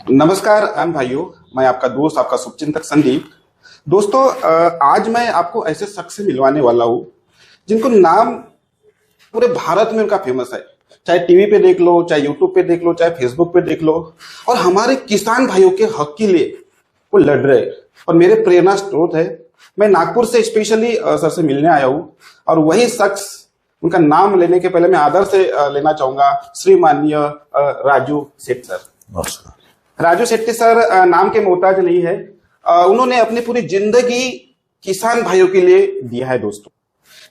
नमस्कार भाइयों। मैं आपका दोस्त, आपका शुभचिंतक संदीप। दोस्तों, आज मैं आपको ऐसे शख्स से मिलवाने वाला हूँ जिनको नाम पूरे भारत में उनका फेमस है। चाहे टीवी पे देख लो, चाहे यूट्यूब पे देख लो, चाहे फेसबुक पे देख लो, और हमारे किसान भाइयों के हक के लिए वो लड़ रहे हैं और मेरे प्रेरणा स्रोत है। मैं नागपुर से स्पेशली सर से मिलने आया हूँ, और वही शख्स, उनका नाम लेने के पहले मैं आदर से लेना चाहूंगा श्रीमाननीय राजू सेठ सर। नमस्कार। राजू शेट्टी सर नाम के मोहताज नहीं है। उन्होंने अपनी पूरी जिंदगी किसान भाइयों के लिए दिया है। दोस्तों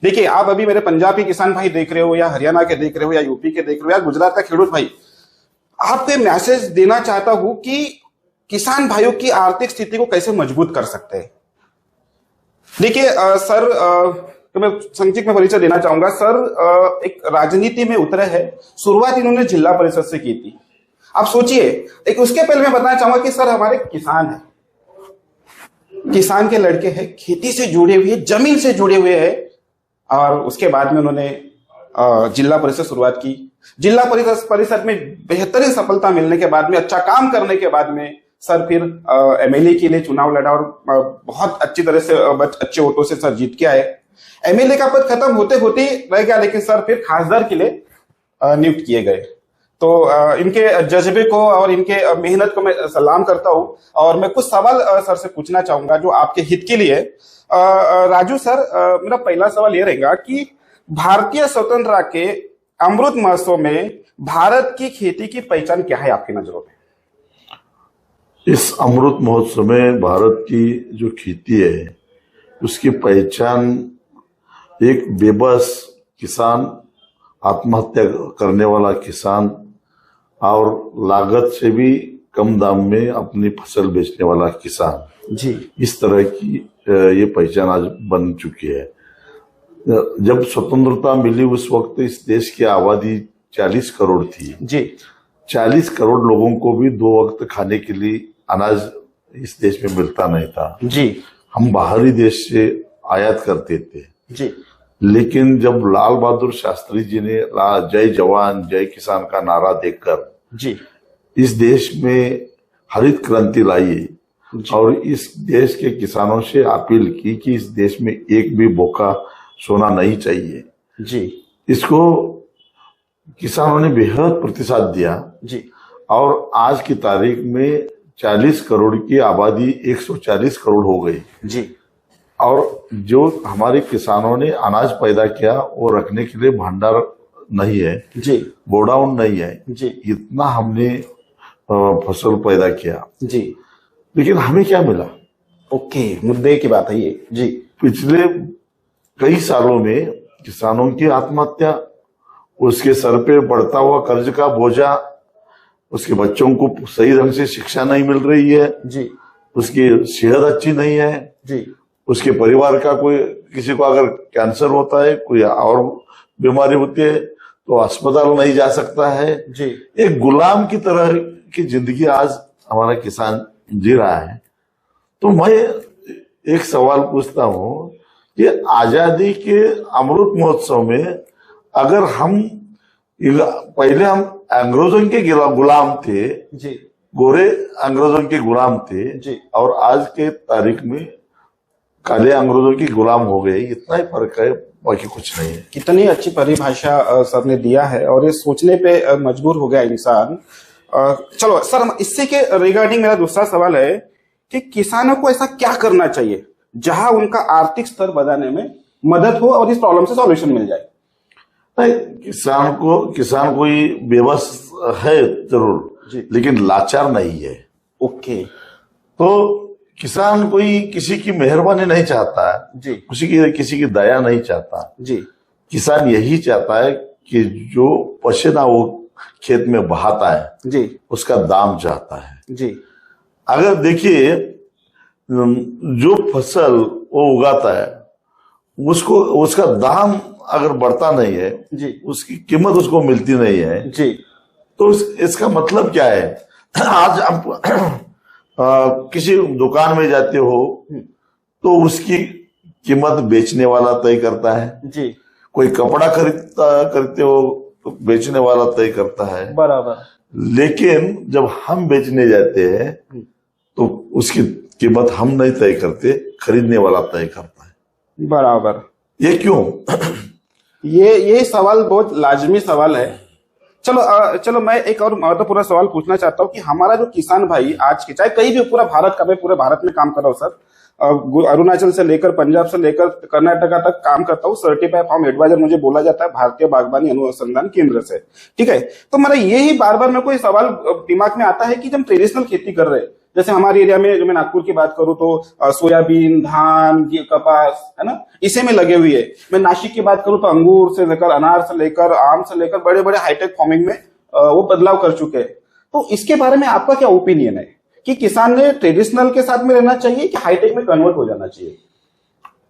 देखिए, आप अभी मेरे पंजाब के किसान भाई देख रहे हो, या हरियाणा के देख रहे हो, या यूपी के देख रहे हो, या गुजरात का खेडूत भाई, आपको मैसेज देना चाहता हूं कि किसान भाइयों की आर्थिक स्थिति को कैसे मजबूत कर सकते हैं। देखिए सर, तो मैं संक्षिप्त में परिचय देना चाहूंगा। सर एक राजनीति में उतरे हैं, शुरुआत इन्होंने जिला परिषद से की थी। आप सोचिए, एक उसके पहले मैं बताना चाहूंगा कि सर हमारे किसान हैं, किसान के लड़के हैं, खेती से जुड़े हुए, जमीन से जुड़े हुए हैं। और उसके बाद में उन्होंने जिला परिषद शुरुआत की। जिला परिषद में बेहतरीन सफलता मिलने के बाद में, अच्छा काम करने के बाद में, सर फिर एमएलए के लिए चुनाव लड़ा और बहुत अच्छी तरह से अच्छे वोटों से सर जीत के आए। एमएलए का पद खत्म होते होते रह गया, लेकिन सर फिर खासदार के लिए नियुक्त किए गए। तो इनके जज्बे को और इनके मेहनत को मैं सलाम करता हूं, और मैं कुछ सवाल सर से पूछना चाहूंगा जो आपके हित के लिए। राजू सर, मेरा पहला सवाल ये रहेगा कि भारतीय स्वतंत्रता के अमृत महोत्सव में भारत की खेती की पहचान क्या है आपकी नजरों में? इस अमृत महोत्सव में भारत की जो खेती है उसकी पहचान एक बेबस किसान, आत्महत्या करने वाला किसान और लागत से भी कम दाम में अपनी फसल बेचने वाला किसान जी, इस तरह की ये पहचान आज बन चुकी है। जब स्वतंत्रता मिली उस वक्त इस देश की आबादी 40 करोड़ थी जी। 40 करोड़ लोगों को भी 2 वक्त खाने के लिए अनाज इस देश में मिलता नहीं था जी। हम बाहरी देश से आयात करते थे जी। लेकिन जब लाल बहादुर शास्त्री जी ने जय जवान जय किसान का नारा देकर जी इस देश में हरित क्रांति लाई और इस देश के किसानों से अपील की कि इस देश में एक भी बोका सोना नहीं चाहिए जी, इसको किसानों ने बेहद प्रतिसाद दिया जी। और आज की तारीख में 40 करोड़ की आबादी 140 करोड़ हो गई जी। और जो हमारे किसानों ने अनाज पैदा किया वो रखने के लिए भंडार नहीं है जी, गोडाउन नहीं है जी। इतना हमने फसल पैदा किया, जी। लेकिन हमें क्या मिला? ओके, मुद्दे की बात है ये। जी। पिछले कई सालों में किसानों की आत्महत्या, उसके सर पे बढ़ता हुआ कर्ज का बोझा, उसके बच्चों को सही ढंग से शिक्षा नहीं मिल रही है जी, उसकी सेहत अच्छी नहीं है जी, उसके परिवार का कोई किसी को अगर कैंसर होता है, कोई और बीमारी होती है तो अस्पताल नहीं जा सकता है जी। एक गुलाम की तरह की जिंदगी आज हमारा किसान जी रहा है। तो मैं एक सवाल पूछता हूं कि आजादी के अमृत महोत्सव में अगर हम पहले हम अंग्रेजों के गुलाम थे जी, गोरे अंग्रेजों के गुलाम थे जी, और आज के तारीख में काले अंग्रेजों की गुलाम हो गए, इतना ही फर्क है, बाकी कुछ नहीं है। कितनी अच्छी परिभाषा सर ने दिया है, और ये सोचने पे मजबूर हो गया इंसान। चलो सर, इससे के रिगार्डिंग मेरा दूसरा सवाल है कि किसानों को ऐसा क्या करना चाहिए जहां उनका आर्थिक स्तर बढ़ाने में मदद हो और इस प्रॉब्लम से सॉल्यूशन मिल जाए? नहीं, किसान कोई बेबस है जरूर, लेकिन लाचार नहीं है। ओके। तो किसान कोई किसी की मेहरबानी नहीं चाहता है जी, किसी की दया नहीं चाहता जी। किसान यही चाहता है कि जो पसीना वो खेत में बहाता है जी, उसका दाम चाहता है। जी, अगर देखिए, जो फसल वो उगाता है उसको उसका दाम अगर बढ़ता नहीं है जी, उसकी कीमत उसको मिलती नहीं है जी, तो इसका मतलब क्या है? आज आप किसी दुकान में जाते हो तो उसकी कीमत बेचने वाला तय करता है जी। कोई कपड़ा खरीदते हो तो बेचने वाला तय करता है। बराबर। लेकिन जब हम बेचने जाते हैं तो उसकी कीमत हम नहीं तय करते, खरीदने वाला तय करता है। बराबर। ये क्यों? ये सवाल बहुत लाजमी सवाल है। चलो मैं एक और महत्वपूर्ण सवाल पूछना चाहता हूँ कि हमारा जो किसान भाई आज के, चाहे कहीं भी पूरा भारत का, मैं पूरे भारत में काम कर रहा हूँ सर, अरुणाचल से लेकर पंजाब से लेकर कर्नाटका तक काम करता हूँ, सर्टिफाइड फार्म एडवाइजर मुझे बोला जाता है भारतीय बागवानी अनुसंधान केंद्र से। ठीक है, तो मेरा यही बार बार मेरे को ये सवाल दिमाग में आता है कि जब ट्रेडिशनल खेती कर रहे हैं, जैसे हमारे एरिया में, जो मैं नागपुर की बात करूं तो सोयाबीन, धान, कपास, है ना, इसे में लगे हुए है। मैं नासिक की बात करूं तो अंगूर से लेकर, अनार से लेकर, आम से लेकर बड़े बड़े हाईटेक फार्मिंग में वो बदलाव कर चुके हैं। तो इसके बारे में आपका क्या ओपिनियन है कि किसान ने ट्रेडिशनल के साथ में रहना चाहिए कि हाईटेक में कन्वर्ट हो जाना चाहिए?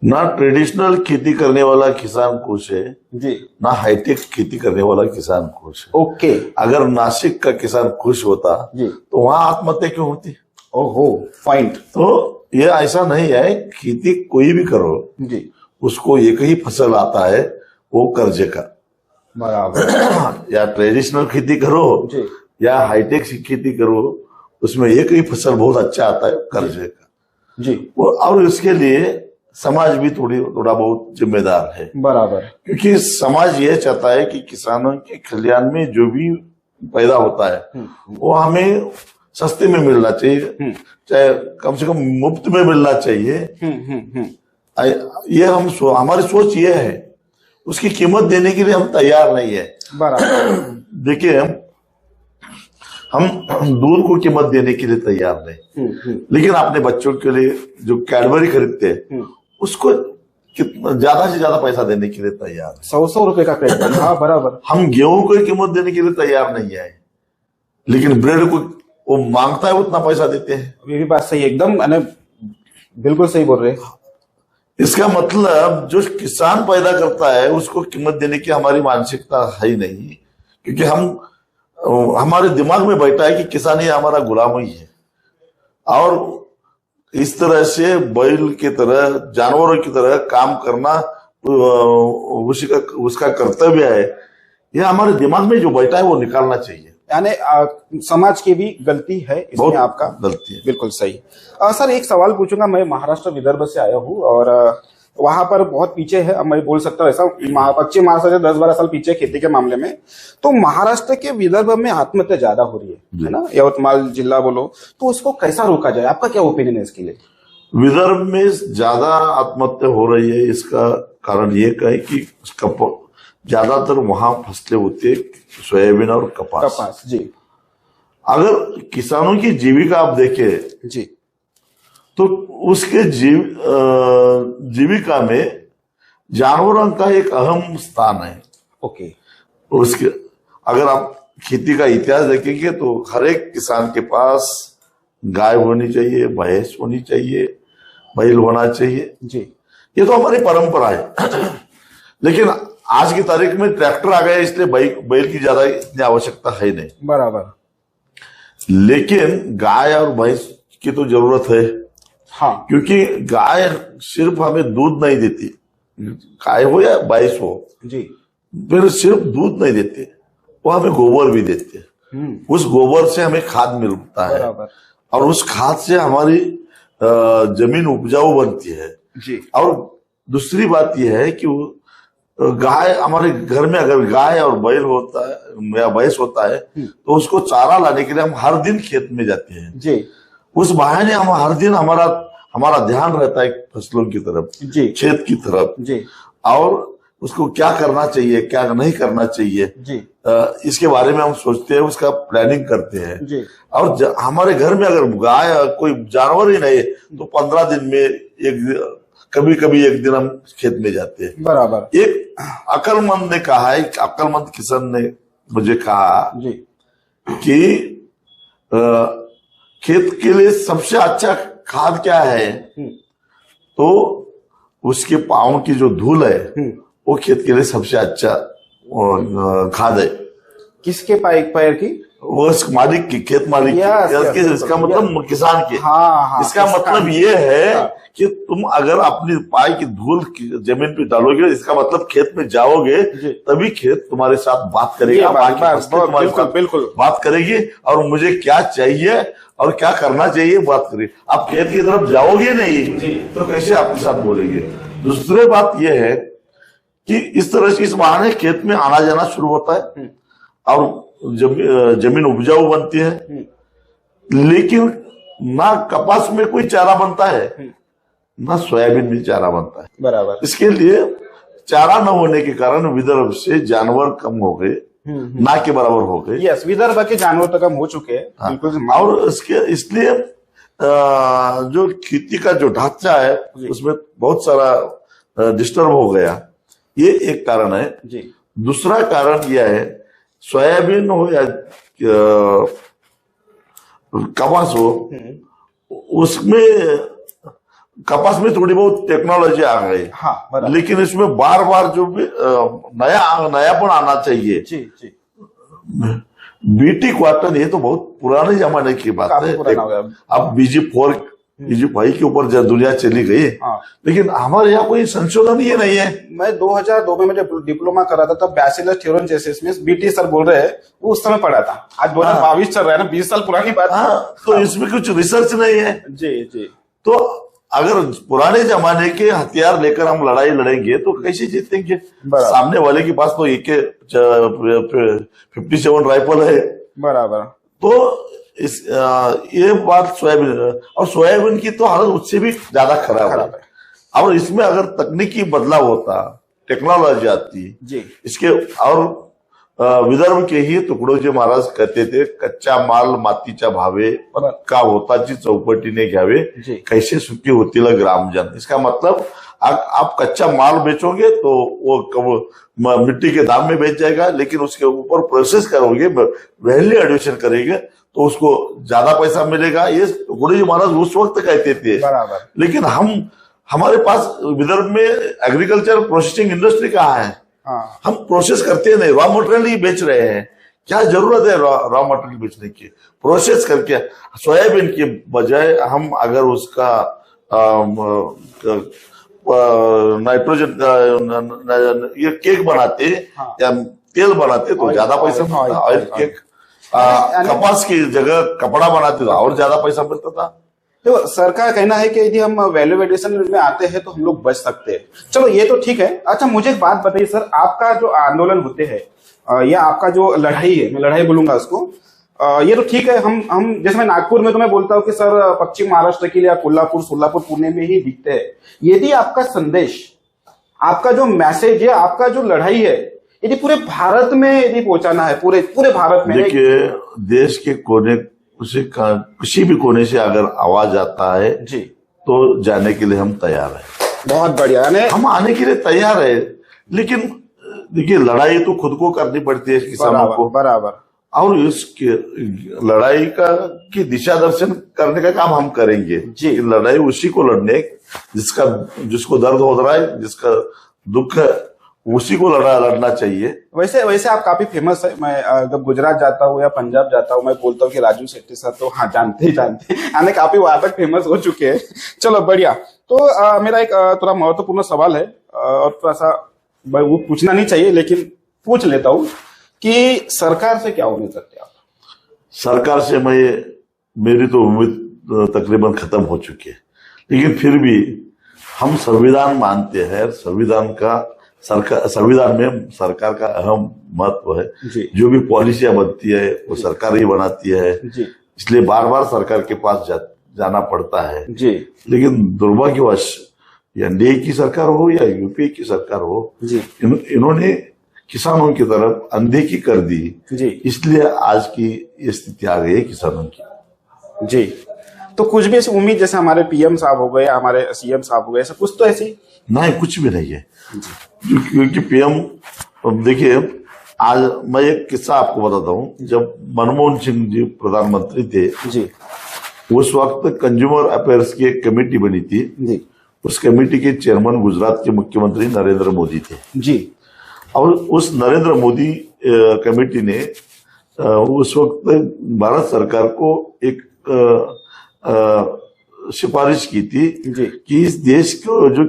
ना ट्रेडिशनल खेती करने वाला किसान खुश है जी, ना हाईटेक खेती करने वाला किसान खुश है। ओके। अगर नासिक का किसान खुश होता जी तो वहां आत्महत्या क्यों होती? ओहो, पॉइंट। तो ये ऐसा नहीं है, खेती कोई भी करो जी, उसको एक ही फसल आता है, वो कर्जे का। बराबर। या ट्रेडिशनल खेती करो जी, या हाईटेक खेती करो, उसमें एक ही फसल बहुत अच्छा आता है, कर्जे का जी। और इसके लिए समाज भी थोड़ा बहुत जिम्मेदार है। बराबर। क्योंकि समाज ये चाहता है कि किसानों के कल्याण में जो भी पैदा होता है वो हमें सस्ते में मिलना चाहिए, चाहे कम से कम मुफ्त में मिलना चाहिए। ये हमारी सोच ये है, उसकी कीमत देने के लिए हम तैयार नहीं है। बराबर। देखिए, हम दूध को कीमत देने के लिए तैयार नहीं, लेकिन अपने बच्चों के लिए जो कैडबरी खरीदते हैं उसको कितना ज्यादा से ज्यादा पैसा देने के लिए तैयार है। 100 रुपए का कैडबरी। हाँ, बराबर। हम गेहूं को कीमत देने के लिए तैयार नहीं है, लेकिन ब्रेड को वो मांगता है उतना पैसा देते हैं। ये भी बात सही है, एकदम बिल्कुल सही बोल रहे हैं। इसका मतलब जो किसान पैदा करता है उसको कीमत देने की हमारी मानसिकता है ही नहीं, क्योंकि हमारे दिमाग में बैठा है कि किसान ही हमारा गुलाम ही है। और इस तरह से बैल की तरह, जानवरों की तरह काम करना उसका कर्तव्य है, यह हमारे दिमाग में जो बैठा है वो निकालना चाहिए। यानी समाज की भी गलती है इसमें, आपका गलती है। बिल्कुल सही। सर एक सवाल पूछूंगा, मैं महाराष्ट्र विदर्भ से आया हूँ और वहां पर बहुत पीछे है, अब मैं बोल सकता हूँ ऐसा, पश्चिम महाराष्ट्र से 10-12 साल पीछे खेती के मामले में। तो महाराष्ट्र के विदर्भ में आत्महत्या ज्यादा हो रही है ना, यवतमाल जिला बोलो, तो उसको कैसा रोका जाए? आपका क्या ओपिनियन है इसके लिए? विदर्भ में ज्यादा आत्महत्या हो रही है, इसका कारण ये है कि ज्यादातर वहां फसलें होती है सोयाबीन और कपास जी। अगर किसानों की जीविका आप देखें जी, तो उसके जीविका में जानवरों का एक अहम स्थान है। ओके। उसके अगर आप खेती का इतिहास देखेंगे तो हर एक किसान के पास गाय होनी चाहिए, भैंस होनी चाहिए, बैल होना चाहिए जी। ये तो हमारी परंपरा है। लेकिन आज की तारीख में ट्रैक्टर आ गए, इसलिए बैल की ज्यादा इतनी आवश्यकता है नहीं। बराबर। लेकिन गाय और भैंस की तो जरूरत है। हाँ, क्योंकि गाय सिर्फ हमें दूध नहीं देती, गाय हो या भैंस हो जी, फिर सिर्फ दूध नहीं देते, वो हमें गोबर भी देते। उस गोबर से हमें खाद मिलता है और उस खाद से हमारी जमीन उपजाऊ बनती है जी। और दूसरी बात यह है कि गाय, हमारे घर में अगर गाय और बैल होता है या भैंस होता है तो उसको चारा लाने के लिए हम हर दिन खेत में जाते हैं जी। उस बहाने हम हर दिन हमारा ध्यान रहता है फसलों की तरफ जी, खेत की तरफ जी। और उसको क्या करना चाहिए, क्या नहीं करना चाहिए जी, इसके बारे में हम सोचते हैं, उसका प्लानिंग करते हैं जी। और हमारे घर में अगर गाय कोई जानवर ही नहीं तो 15 दिन में कभी कभी एक दिन हम खेत में जाते हैं। बराबर। एक अक्लमंद ने कहा है, अक्लमंद किसान ने मुझे कहा जी कि खेत के लिए सबसे अच्छा खाद क्या है, तो उसके पाँव की जो धूल है वो खेत के लिए सबसे अच्छा खाद है। किसके पैर की? वो इस मालिक की, खेत मालिक की, इसका मतलब किसान के। हाँ, इसका मतलब ये है कि तुम अगर अपनी पाई की धूल जमीन पे डालोगे, इसका मतलब खेत में जाओगे, तभी खेत तुम्हारे साथ बात करेगा, बिल्कुल बात करेगी और मुझे क्या चाहिए और क्या करना चाहिए बात करेगी। आप खेत की तरफ जाओगे नहीं तो कैसे आपके साथ बोलेंगे। दूसरी बात यह है कि इस तरह से इस बहाने खेत में आना जाना शुरू होता है और जमीन उपजाऊ बनती है, लेकिन ना कपास में कोई चारा बनता है, ना सोयाबीन में चारा बनता है। बराबर। इसके लिए चारा न होने के कारण विदर्भ से जानवर कम हो गए, ना के बराबर हो गए। यस, विदर्भ के जानवर तो कम हो चुके हैं। हाँ, और इसलिए जो खेती का जो ढांचा है उसमें बहुत सारा डिस्टर्ब हो गया, ये एक कारण है जी। दूसरा कारण यह है, सोयाबीन हो या कपास हो, उसमें कपास में थोड़ी बहुत टेक्नोलॉजी आ गई। हाँ, लेकिन इसमें बार बार जो भी नयापन आना चाहिए जी जी। बीटी क्वार्टन ये तो बहुत पुराने जमाने की बात है। अब BG4 BG5 के ऊपर दुनिया चली गई। हाँ। लेकिन हमारे यहाँ कोई संशोधन ये नहीं है। मैं 2002 में मैंने डिप्लोमा करा था, तब बैचलर थ्योरम जैसे इसमें BT सर बोल रहे हैं, वो उस समय पढ़ा था। आज 2022 चल रहा है ना, 20 साल पुरानी बात। हाँ, तो इसमें कुछ रिसर्च नहीं है जी जी। तो अगर पुराने जमाने के हथियार लेकर हम लड़ाई लड़ेंगे तो कैसे जीतेंगे। सामने वाले के पास तो AK-57 राइफल है। बराबर। तो ये बात सोयाबीन, और सोयाबीन की तो हालत उससे भी ज्यादा खराब है। और इसमें अगर तकनीकी बदलाव होता, टेक्नोलॉजी आती जी, इसके और विदर्भ के ही तुकडोजी महाराज कहते थे, कच्चा माल मातीच्या भावे पक्का होताची चौपटीने घ्यावे, कैसे सुखी होतील ग्रामजन। इसका मतलब आप कच्चा माल बेचोगे तो वो मिट्टी के दाम में बेच जाएगा, लेकिन उसके ऊपर प्रोसेस करोगे, वैल्यू एडिशन करेंगे तो उसको ज्यादा पैसा मिलेगा। ये तुकडोजी महाराज उस वक्त कहते थे। लेकिन हमारे पास विदर्भ में एग्रीकल्चर प्रोसेसिंग इंडस्ट्री कहाँ है। हम प्रोसेस करते नहीं, रॉ मटेरियल ही बेच रहे हैं। क्या जरूरत है रॉ मटेरियल बेचने की। प्रोसेस करके सोयाबीन के बजाय हम अगर उसका नाइट्रोजन ये केक बनाते या तेल बनाते तो ज्यादा पैसा मिलता। ऑयल केक, कपास की जगह कपड़ा बनाते तो और ज्यादा पैसा मिलता था। तो सर का कहना है कि यदि हम वैल्यू एडिशन में आते हैं तो हम लोग बच सकते हैं। चलो ये तो ठीक है। अच्छा, मुझे एक बात बताइए सर, आपका जो आंदोलन होते हैं या आपका जो लड़ाई है, मैं लड़ाई बोलूंगा उसको, ये तो ठीक है। हम जैसे मैं नागपुर में तो मैं बोलता हूँ कि सर पश्चिम महाराष्ट्र के लिए कोल्हापुर, सोलापुर, पुणे में ही दिखते हैं। यदि आपका संदेश, आपका जो मैसेज है, आपका जो लड़ाई है, यदि पूरे भारत में यदि पहुंचाना है, पूरे भारत में, देखिए देश के कोने उसे किसी भी कोने से अगर आवाज आता है जी तो जाने के लिए हम तैयार हैं। बहुत बढ़िया, हम आने के लिए तैयार है। लेकिन देखिए लड़ाई तो खुद को करनी पड़ती है किसानों को। बराबर। और इसके लड़ाई की दिशा दर्शन करने का काम हम करेंगे जी। लड़ाई उसी को लड़ने जिसको दर्द हो रहा है, जिसका दुख है, उसी को लड़ना चाहिए। वैसे आप काफी फेमस है। मैं जब गुजरात जाता हूँ या पंजाब जाता हूँ, मैं बोलता हूँ कि राजू शेट्टी सर तो हाँ जानते हैं, काफी वहां तक फेमस हो चुके हैं। चलो बढ़िया। तो मेरा एक थोड़ा महत्वपूर्ण सवाल है और थोड़ा सा वो पूछना नहीं चाहिए लेकिन पूछ लेता हूँ कि सरकार से क्या उम्मीद करते हैं आप। सरकार से मेरी तो उम्मीद तकरीबन खत्म हो चुकी है, लेकिन फिर भी हम संविधान मानते हैं। संविधान में सरकार का अहम महत्व है। जो भी पॉलिसियां बनती है वो सरकार ही बनाती है, इसलिए बार बार सरकार के पास जाना पड़ता है जी। लेकिन दुर्भाग्यवश एनडीए की सरकार हो या यूपीए की सरकार हो, इन्होंने किसानों की तरफ अनदेखी कर दी जी। इसलिए आज की ये स्थिति आ गई है किसानों की जी। तो कुछ भी ऐसी उम्मीद, जैसे हमारे पीएम साहब हो गए, हमारे सीएम साहब हो गए, ऐसा कुछ तो ऐसी नहीं, कुछ भी नहीं है। क्योंकि पीएम, देखिए आज मैं एक किस्सा आपको बताता हूँ। जब मनमोहन सिंह जी प्रधानमंत्री थे जी, उस वक्त कंज्यूमर अफेयर्स की एक कमेटी बनी थी जी। उस कमेटी के चेयरमैन गुजरात के मुख्यमंत्री नरेंद्र मोदी थे जी। और उस नरेंद्र मोदी कमेटी ने उस वक्त भारत सरकार को एक सिफारिश की थी कि इस देश को जो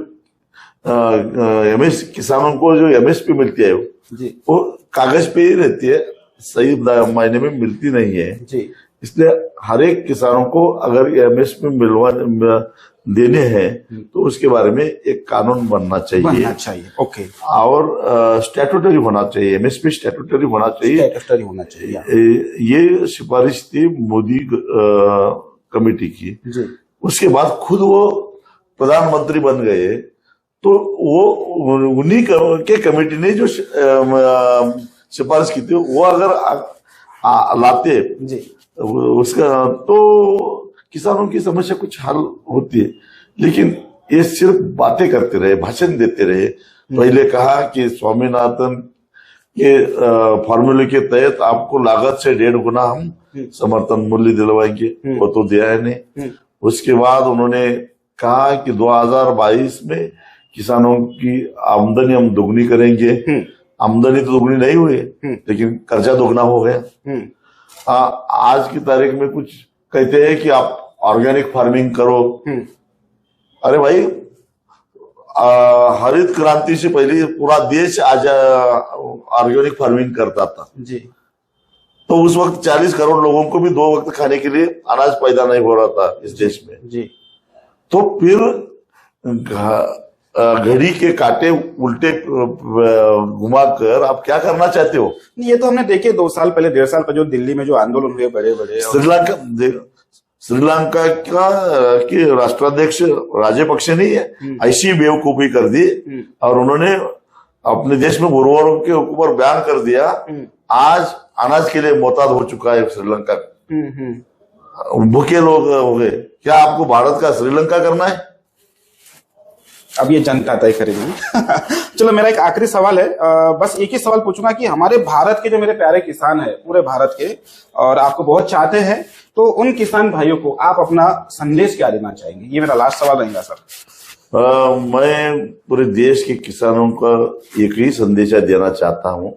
किसानों को जो एमएसपी मिलती है वो कागज पे ही रहती है, सही मायने में मिलती नहीं है। इसलिए हर एक किसानों को अगर एमएसपी देने हैं तो उसके बारे में एक कानून बनना चाहिए। ओके। और स्टैट्यूटरी होना चाहिए, एमएसपी स्टैट्यूटरी होना चाहिए। ये सिफारिश थी मोदी कमेटी की। उसके बाद खुद वो प्रधानमंत्री बन गए तो वो उन्हीं के कमेटी ने जो सिफारिश की थी वो अगर लाते उसका तो किसानों की समस्या कुछ हल होती है। लेकिन ये सिर्फ बातें करते रहे, भाषण देते रहे। पहले कहा कि स्वामीनाथन के फॉर्मूले के तहत आपको लागत से 1.5 गुना हम समर्थन मूल्य दिलवाएंगे, वो तो दिया है नहीं। उसके बाद उन्होंने कहा कि 2022 में किसानों की आमदनी हम दोगुनी करेंगे। आमदनी तो दोगुनी नहीं हुई लेकिन कर्जा दोगुना हो गया। आज की तारीख में कुछ कहते हैं कि आप ऑर्गेनिक फार्मिंग करो। अरे भाई, हरित क्रांति से पहले पूरा देश आज ऑर्गेनिक फार्मिंग करता था तो उस वक्त 40 करोड़ लोगों को भी 2 वक्त खाने के लिए अनाज पैदा नहीं हो रहा था इस देश में। तो फिर घड़ी के कांटे उल्टे घुमाकर आप क्या करना चाहते हो? ये तो हमने देखे 2 साल पहले, 1.5 साल पहले जो दिल्ली में जो आंदोलन हुए बड़े बड़े। श्रीलंका के राष्ट्राध्यक्ष राजपक्षे ने ऐसी बेवकूफी कर दी और उन्होंने अपने देश में गुरुवारों के ऊपर बैन कर दिया। आज अनाज के लिए मोहताज हो चुका है श्रीलंका। भूखे लोग हो गए। क्या आपको भारत का श्रीलंका करना है? अब ये जनता तय करेगी। चलो, मेरा एक आखिरी सवाल है, बस एक ही सवाल पूछूंगा कि हमारे भारत के जो मेरे प्यारे किसान हैं, पूरे भारत के, और आपको बहुत चाहते हैं, तो उन किसान भाइयों को आप अपना संदेश क्या देना चाहेंगे? ये मेरा लास्ट सवाल रहेगा सर। मैं पूरे देश के किसानों का एक ही संदेश देना चाहता हूं।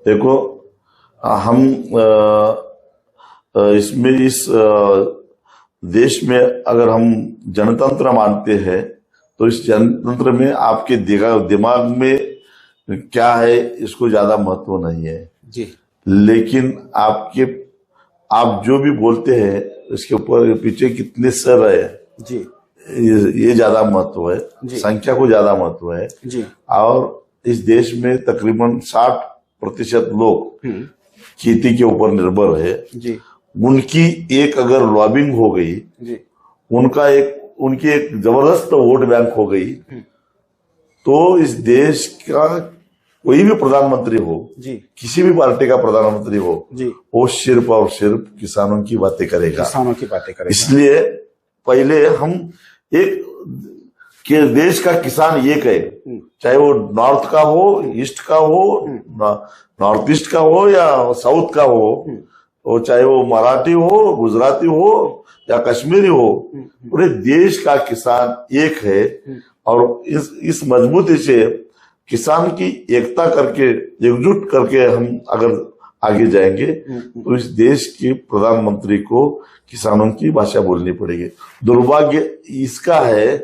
देखो, हम इसमें इस देश में अगर हम जनतंत्र मानते हैं तो इस जनतंत्र में आपके दिमाग में क्या है इसको ज्यादा महत्व नहीं है लेकिन आप जो भी बोलते हैं इसके ऊपर पीछे कितने सर है ये ज्यादा महत्व है। संख्या को ज्यादा महत्व है। और इस देश में तकरीबन 60% लोग खेती के ऊपर निर्भर है। उनकी एक अगर लॉबिंग हो गई, उनकी एक जबरदस्त वोट बैंक हो गई तो इस देश का कोई भी प्रधानमंत्री हो, किसी भी पार्टी का प्रधानमंत्री हो, वो सिर्फ और सिर्फ किसानों की बातें करेगा। इसलिए पहले हम एक के देश का किसान एक है, चाहे वो नॉर्थ का हो, ईस्ट का हो, नॉर्थ ईस्ट का हो या साउथ का हो, वो चाहे वो मराठी हो, गुजराती हो या कश्मीरी हो, पूरे देश का किसान एक है। और इस मजबूती से किसान की एकता करके, एकजुट करके हम अगर आगे जाएंगे तो इस देश के प्रधानमंत्री को किसानों की भाषा बोलनी पड़ेगी। दुर्भाग्य इसका है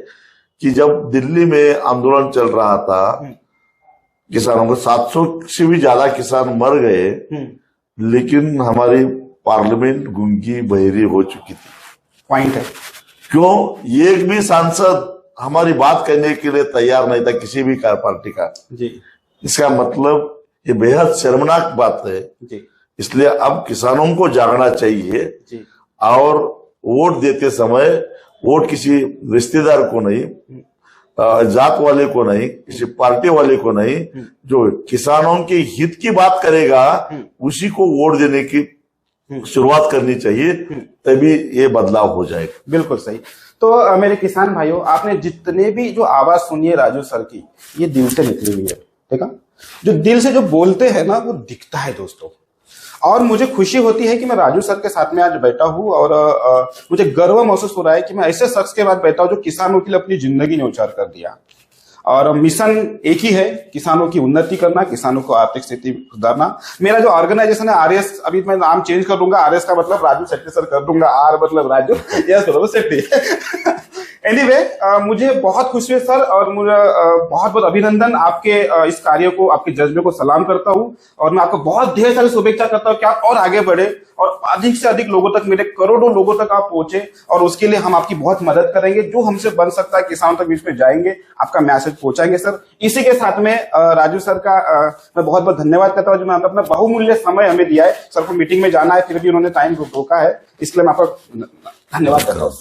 कि जब दिल्ली में आंदोलन चल रहा था, किसानों को 700 से भी ज्यादा किसान मर गए, लेकिन हमारी पार्लियामेंट गूंगी बहरी हो चुकी थी। पॉइंट है, क्यों? एक भी सांसद हमारी बात करने के लिए तैयार नहीं था, किसी भी पार्टी का। इसका मतलब ये बेहद शर्मनाक बात है। इसलिए अब किसानों को जागना चाहिए और वोट देते समय वोट किसी रिश्तेदार को नहीं, जात वाले को नहीं, किसी पार्टी वाले को नहीं, जो किसानों के हित की बात करेगा उसी को वोट देने की शुरुआत करनी चाहिए, तभी ये बदलाव हो जाएगा। बिल्कुल सही। तो मेरे किसान भाइयों, आपने जितने भी जो आवाज सुनी है राजू सर की, ये दिल से निकली हुई है। देखा, जो दिल से जो बोलते हैं ना वो दिखता है दोस्तों। और मुझे खुशी होती है कि मैं राजू सर के साथ में आज बैठा हूं और मुझे गर्व महसूस हो रहा है कि मैं ऐसे शख्स के बाद बैठा हूं जो किसानों के लिए अपनी जिंदगी न्यौछावर कर दिया। और मिशन एक ही है, किसानों की उन्नति करना, किसानों को आर्थिक स्थिति सुधारना। मेरा जो ऑर्गेनाइजेशन है आरएस, अभी मैं नाम चेंज कर दूंगा, आरएस का मतलब राजू शेट्टी सर कर दूंगा, आर मतलब राजू, यस मतलब शेट्टी। एनीवे मुझे बहुत खुशी है सर, और मुझे बहुत बहुत अभिनंदन आपके इस कार्य को, आपके जज्बे को सलाम करता हूं, और मैं आपको बहुत ढेर सारी शुभेच्छा करता हूं कि आप और आगे बढ़े और अधिक से अधिक लोगों तक, मेरे करोड़ों लोगों तक आप पहुंचे, और उसके लिए हम आपकी बहुत मदद करेंगे। जो हमसे बन सकता है किसानों तक बीच में जाएंगे, आपका मैसेज पहुंचाएंगे सर। इसी के साथ में राजू सर का मैं बहुत बहुत धन्यवाद करता हूं, जो मैं अपना बहुमूल्य समय हमें दिया है। सर को मीटिंग में जाना है, फिर भी उन्होंने टाइम रोका है, इसलिए मैं आपका धन्यवाद करता हूँ।